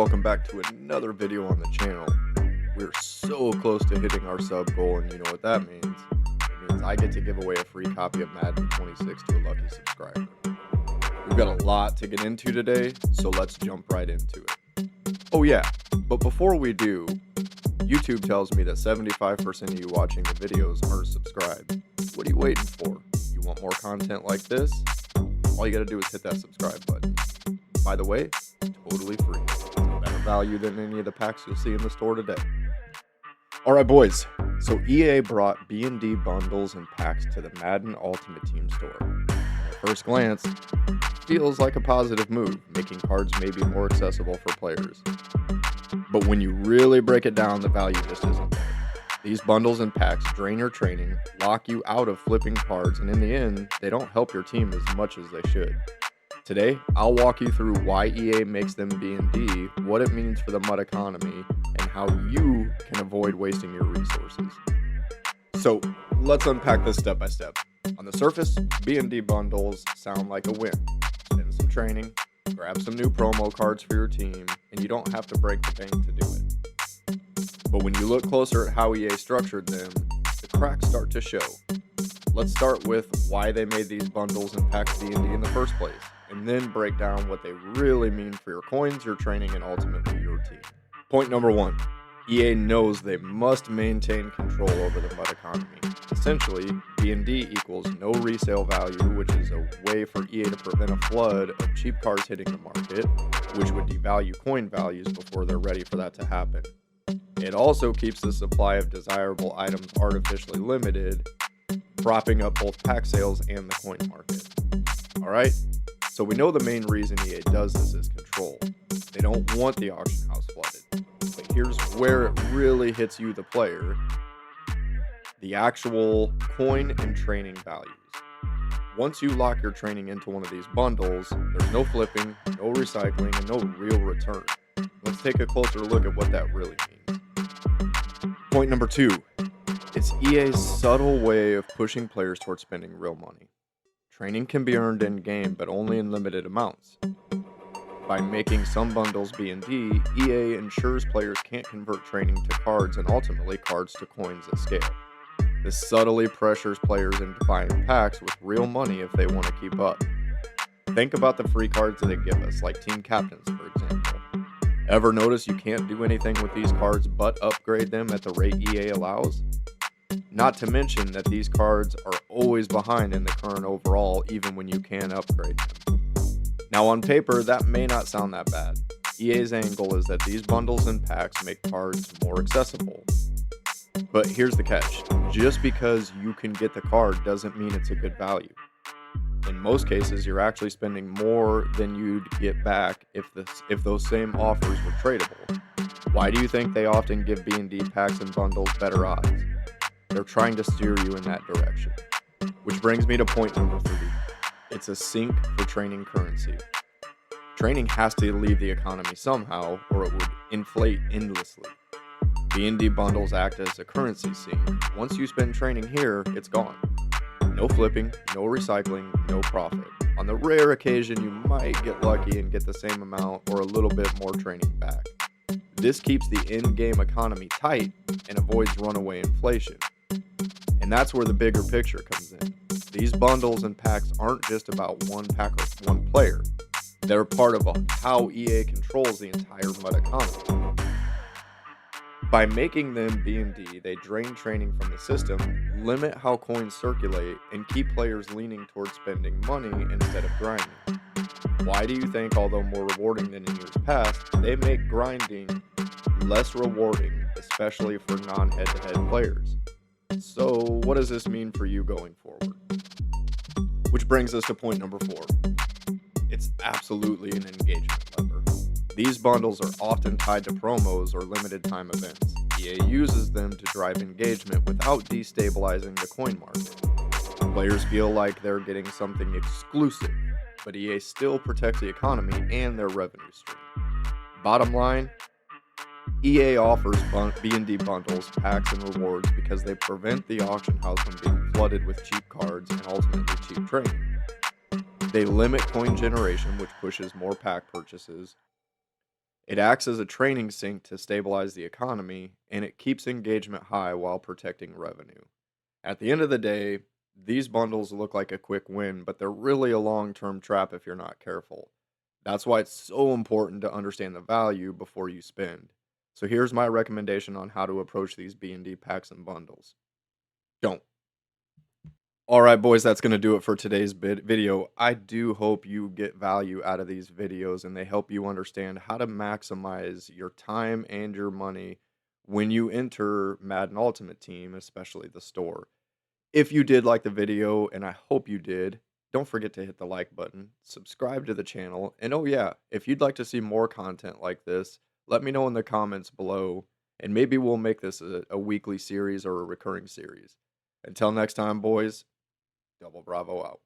Welcome back to another video on the channel. We're so close to hitting our sub goal, and you know what that means. It means I get to give away a free copy of Madden 26 to a lucky subscriber. We've got a lot to get into today, so let's jump right into it. Oh yeah, but before we do, YouTube tells me that 75% of you watching the videos aren't subscribed. What are you waiting for? You want more content like this? All you gotta do is hit that subscribe button. By the way, totally free. Better value than any of the packs you'll see in the store today. Alright boys, so EA brought BND bundles and packs to the Madden Ultimate Team store. At first glance, feels like a positive move, making cards maybe more accessible for players. But when you really break it down, the value just isn't there. These bundles and packs drain your training, lock you out of flipping cards, and in the end, they don't help your team as much as they should. Today, I'll walk you through why EA makes them B&D, what it means for the MUD economy, and how you can avoid wasting your resources. So, let's unpack this step by step. On the surface, B&D bundles sound like a win. Spend some training, grab some new promo cards for your team, and you don't have to break the bank to do it. But when you look closer at how EA structured them, the cracks start to show. Let's start with why they made these bundles and packs D&D in the first place, and then break down what they really mean for your coins, your training, and ultimately your team. Point number one, EA knows they must maintain control over the MUD economy. Essentially, B&D equals no resale value, which is a way for EA to prevent a flood of cheap cards hitting the market, which would devalue coin values before they're ready for that to happen. It also keeps the supply of desirable items artificially limited, propping up both pack sales and the coin market. Alright, so we know the main reason EA does this is control. They don't want the auction house flooded. But here's where it really hits you, the player. The actual coin and training values. Once you lock your training into one of these bundles, there's no flipping, no recycling, and no real return. Let's take a closer look at what that really means. Point number two, it's EA's subtle way of pushing players towards spending real money. Training can be earned in-game, but only in limited amounts. By making some bundles B&D, EA ensures players can't convert training to cards and ultimately cards to coins at scale. This subtly pressures players into buying packs with real money if they want to keep up. Think about the free cards that they give us, like team captains, for example. Ever notice you can't do anything with these cards but upgrade them at the rate EA allows? Not to mention that these cards are always behind in the current overall even when you can upgrade them. Now on paper, that may not sound that bad. EA's angle is that these bundles and packs make cards more accessible. But here's the catch. Just because you can get the card doesn't mean it's a good value. In most cases, you're actually spending more than you'd get back if those same offers were tradable. Why do you think they often give B&D packs and bundles better odds? They're trying to steer you in that direction. Which brings me to point number three. It's a sink for training currency. Training has to leave the economy somehow, or it would inflate endlessly. B&D bundles act as a currency sink. Once you spend training here, it's gone. No flipping, no recycling, no profit. On the rare occasion you might get lucky and get the same amount or a little bit more training back. This keeps the in-game economy tight and avoids runaway inflation. And that's where the bigger picture comes in. These bundles and packs aren't just about one pack or one player. They're part of how EA controls the entire MUD economy. By making them B&D, they drain training from the system, limit how coins circulate, and keep players leaning towards spending money instead of grinding. Why do you think, although more rewarding than in years past, they make grinding less rewarding, especially for non-head-to-head players? So, what does this mean for you going forward? Which brings us to point number four. It's absolutely an engagement lever. These bundles are often tied to promos or limited time events. EA uses them to drive engagement without destabilizing the coin market. Players feel like they're getting something exclusive, but EA still protects the economy and their revenue stream. Bottom line, EA offers B&D bundles, packs, and rewards because they prevent the auction house from being flooded with cheap cards and ultimately cheap training. They limit coin generation, which pushes more pack purchases. It acts as a training sink to stabilize the economy, and it keeps engagement high while protecting revenue. At the end of the day, these bundles look like a quick win, but they're really a long term trap if you're not careful. That's why it's so important to understand the value before you spend. So here's my recommendation on how to approach these B&D packs and bundles. Don't. All right, boys, that's going to do it for today's video. I do hope you get value out of these videos and they help you understand how to maximize your time and your money when you enter Madden Ultimate Team, especially the store. If you did like the video, and I hope you did, don't forget to hit the like button, subscribe to the channel, and oh yeah, if you'd like to see more content like this, let me know in the comments below, and maybe we'll make this a weekly series or a recurring series. Until next time, boys, Double Bravo out.